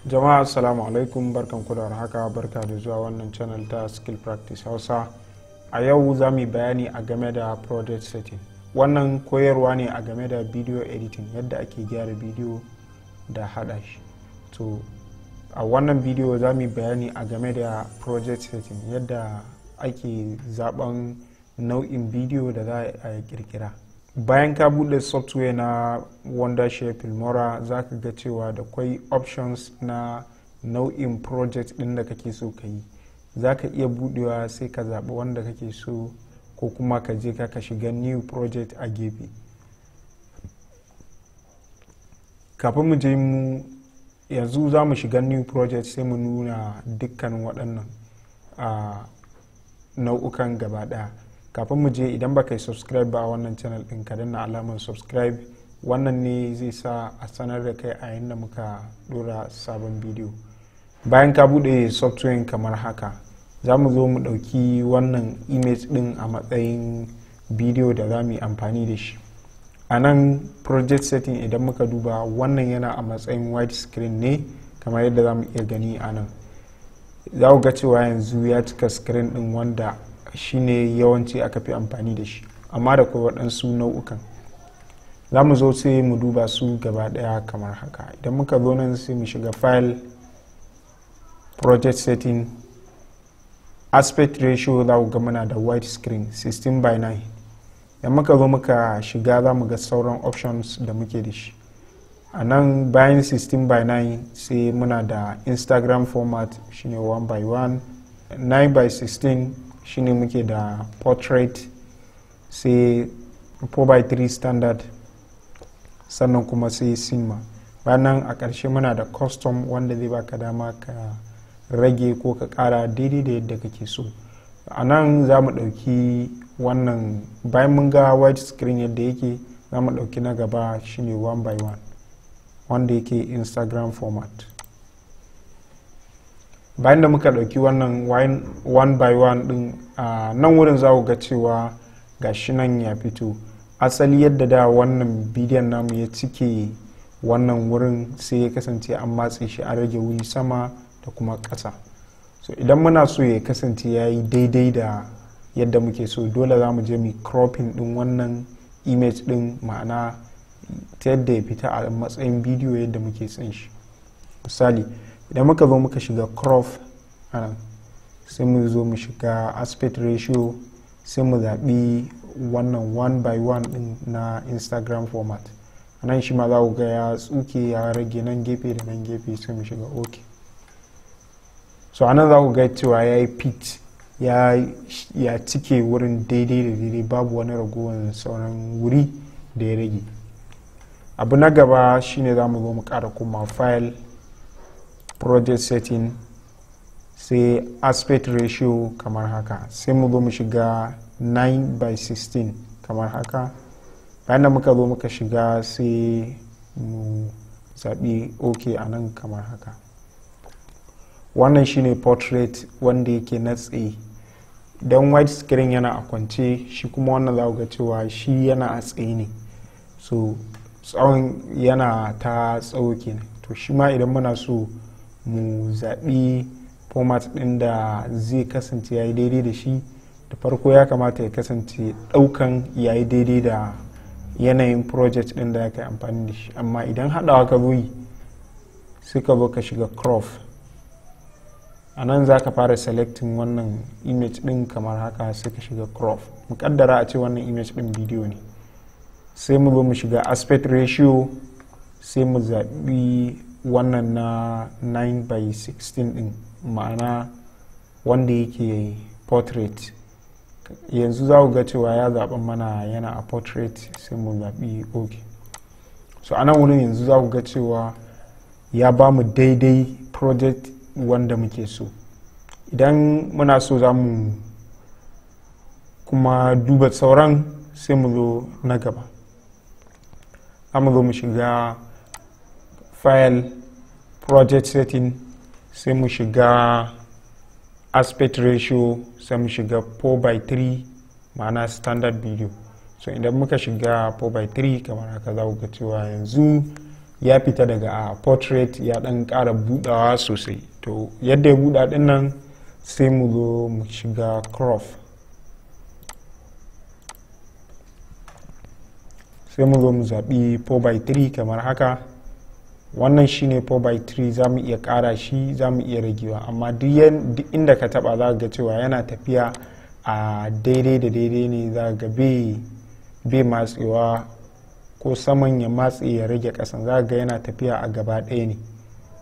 Jama'a assalamu alaikum, barkanku da warhaka, barka da zuwa wannan channel ta Skill Practice Hausa. A yau za mu yi bayani a game da project setting. Wannan koyarwa ne a game da video editing, yadda ake gyara bidiyo da hada shi. To a wannan bidiyo za mu yi bayani a game da project setting, yadda ake zaben nau'in bidiyo da za a kirkira. Bayan ka bude software na wondershare filmora, za ka ga cewa da kwai options na nau'in project din da kake so ka yi. Za ka iya budewa sai ka zaɓi wanda kake so, ko kuma ka je ka shiga new project a gefe. Kafin mu je mu yanzu za mu shiga new project, sai mu nuna dukkan waɗannan nau'ukan gaba ɗaya. Kafin mu je, idan baka yi subscribe ba a wannan channel din, ka danna alamar subscribe. Wannan ne zai sa a sanar da kai a yayin da muka dora sabon bidiyo. Bayan ka bude software kamar haka, za mu zo mu dauki wannan image din a matsayin bidiyo da za mu yi amfani da shi. A nan project setting, idan muka duba, wannan yana a matsayin wide screen ne, kamar yadda za mu iya gani a nan. Za ku ga cewa yanzu ya cika screen din, wanda shine yawanci aka fi amfani da shi, amma da kuma waɗansu nau'ukan. Za mu zo sai mu duba su gaba ɗaya kamar haka. Idan muka zo nan sai mu shiga file, project setting, aspect ratio. za ku ga muna da wide screen 16:9. Idan muka zo muka shiga, za mu ga sauran options da muke da shi. A nan bayan 16:9 sai muna da Instagram format, shine 1:1. 9:16 shine muke da portrait, sai 4:3 standard, sannan kuma sai cinema. Bayan nan a ƙarshe muna da custom, wanda zai baka dama ka rage ko ka ƙara daidai da yadda kake so. A nan za mu ɗauki wannan, bayan mun ga wide screen yadda yake, za mu ɗauki na gaba, shine 1:1, wanda yake Instagram format. Bayan da muka ɗauki wannan 1:1 ɗin, a nan wurin za ku ga cewa gashi nan ya fito. Asali yadda da wannan bidiyon namu ya cike wannan wurin, sai ya kasance an matse shi, an rage wuri sama da kuma ƙasa. So idan muna so ya kasance ya yi daidai da yadda muke so, dole za mu je mu cropping ɗin wannan image ɗin, ma'ana ta yadda ya fita a matsayin bidiyo yadda muke son shi. Misali, idan muka zo muka shiga crop anan, sai mu zo mu shiga aspect ratio, sai mu zaɓi wannan 1:1 din na Instagram format. Anan shi ma za ku ga ya tsuke, ya rage nan gefe da nan gefe, sai mu shiga OK. So anan za ku ga cewa ya yi fit, ya cike wurin daidai da daidai, babu wani ragowar sauran wuri da ya rage. Abu na gaba shine za mu zo mu ƙara kuma file, project setting, sai aspect ratio kamar haka, sai mu zo mu shiga 9:16 kamar haka. Bayan da muka zo muka shiga, sai mu zaɓi OK a nan kamar haka. Wannan shine portrait, wanda yake na tsaye. Don wide screen yana a kwance, shi kuma wannan za ku ga cewa shi yana a tsaye ne, so tsawon yana ta tsawo kenan. To shi ma idan muna so mu zaɓi format ɗin da zai kasance ya yi daidai da shi, da farko ya kamata ya kasance ɗaukan ya yi daidai da yanayin project ɗin da ya kai amfani da shi. Amma idan haɗawa ka zo yi, sai ka zo ka shiga crop. A nan za ka fara selecting wannan image ɗin kamar haka, sai ka shiga crop. Muƙaddara a ce wannan image ɗin bidiyo ne. Sai mu zo mu shiga aspect ratio, sai mu zaɓi wannan na 9:16 din, ma'ana wanda yake portrait. Yanzu za ku ga cewa ya zaɓa mana yana a portrait, sai mu zaɓi OK. So a nan wurin yanzu za ku ga cewa ya ba mu daidai project wanda muke so. Idan muna so za mu kuma duba sauran, sai mu zo na gaba. Za mu zo mu shiga file, project setting, sai mu shiga aspect ratio, sai mu shiga 4:3, ma'ana standard video. So idan muka shiga 4:3 kamar haka, za ku ga cewa yanzu ya fita daga portrait ya dan ƙara budawa sosai. To yadda ya buɗa din nan sai mu zo mu shiga crop, sai mu zo mu zaɓi 4:3 kamar haka. Wannan shine 4:3, za mu iya ƙara shi, za mu iya ragewa, amma duk inda ka taba za ga cewa yana tafiya a daidai da daidai ne, za ga bai matsewa ko saman ya matse ya rage ƙasan, za ga yana tafiya a gaba ɗaya ne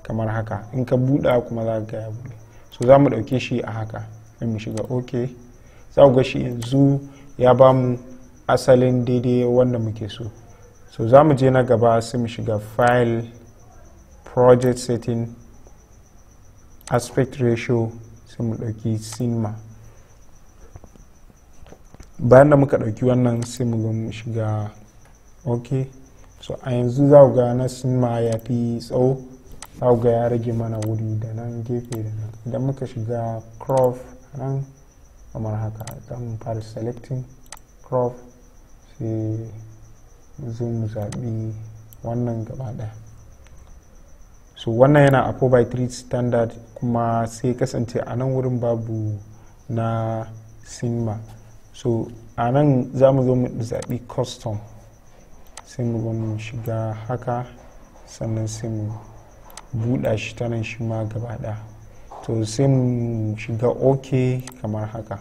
kamar haka. In ka buɗa kuma za ga ya buɗe. So za mu ɗauke shi a haka, sai mu shiga ok. Za ku ga shi yanzu ya ba mu asalin daidai wanda muke so. So za mu je na gaba, sai mu shiga file, project setting, aspect ratio, sai mu ɗauki cinema. Bayan da muka ɗauki wannan sai mu zo mu shiga ok. So a yanzu za ku ga na cinema ya fi tsawo, za ku ga ya rage mana wuri da nan gefe da nan. Idan muka shiga crop nan kamar haka, za mu fara selecting crop, sai mu zo mu zaɓi wannan gaba ɗaya. So wannan yana a 4:3 standard, kuma sai kasance a nan wurin babu na cinema. So a nan za mu zo mu zaɓi custom, sai mu zo mu shiga haka, sannan sai mu buɗa shi ta nan shi ma gaba ɗaya. To sai mu shiga ok kamar haka.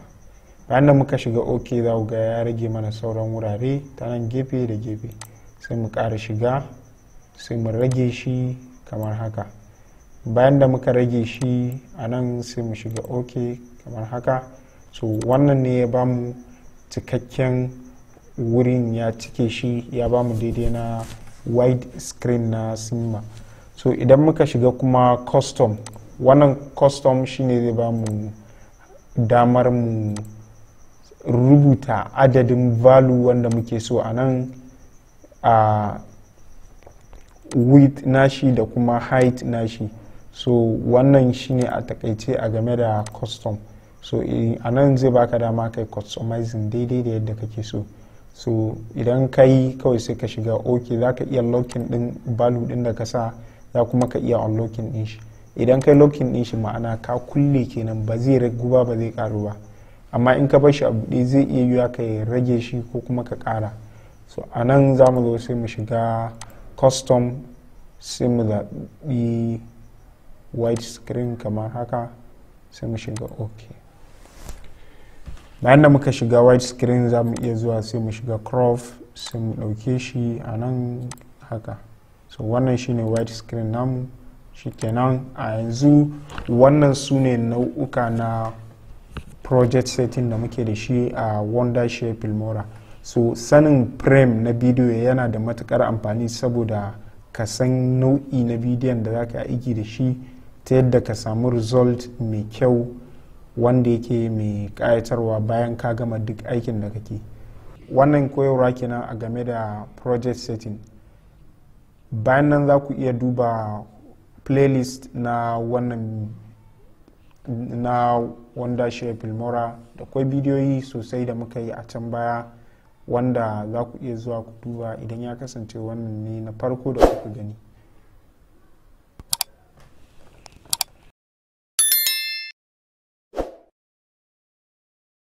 Bayan da muka shiga ok, za ku ga ya rage mana sauran wurare ta nan gefe da gefe. Sai mu ƙara shiga, sai mu rage shi kamar haka. Bayan da muka rage shi a nan sai mu shiga ok kamar haka. So wannan ne ya bamu cikakken wurin, ya cike shi, ya bamu daidai na wide screen na cinema. So idan muka shiga kuma custom, wannan custom shine zai bamu damar mu rubuta adadin value wanda muke so a nan, a width nashi da kuma height nashi. So wannan shine a takaice a game da custom. So a nan zai baka dama kai customizing daidai da yadda kake so. So idan ka yi kawai sai ka shiga ok, za ka iya locking din value din da ka sa, za kuma ka iya unlocking din shi. Idan kai locking din shi ma'ana ka kulle kenan, ba zai ragu ba, ba zai karu ba. Amma in ka bar shi a buɗe zai iya yiwuwa ka rage shi ko kuma ka ƙara. So a nan za mu zo sai mu shiga custom, sai mu zaɓi white screen kamar haka, sai mu shiga ok. Bayan da muka shiga white screen za mu iya zuwa sai mu shiga crop, sai mu ɗauke shi a nan haka. So wannan shine white screen namu. Shikenan a yanzu wannan su ne nau'uka na project setting da muke da shi a wondershare filmora. So sanin frame na bidiyo yana da matukar amfani, saboda ka san nau'i na bidiyon da za ka aiki da shi ta yadda ka samu result mai kyau wanda yake mai kayatarwa bayan ka gama duk aikin da kake. Wannan koyarwa kenan a game da project setting. Bayan nan za ku iya duba playlist na wannan na wondershare filmora, da kwai bidiyoyi sosai da muka yi a can baya wanda za ku iya zuwa ku duba idan ya kasance wannan ne na farko da kuka gani.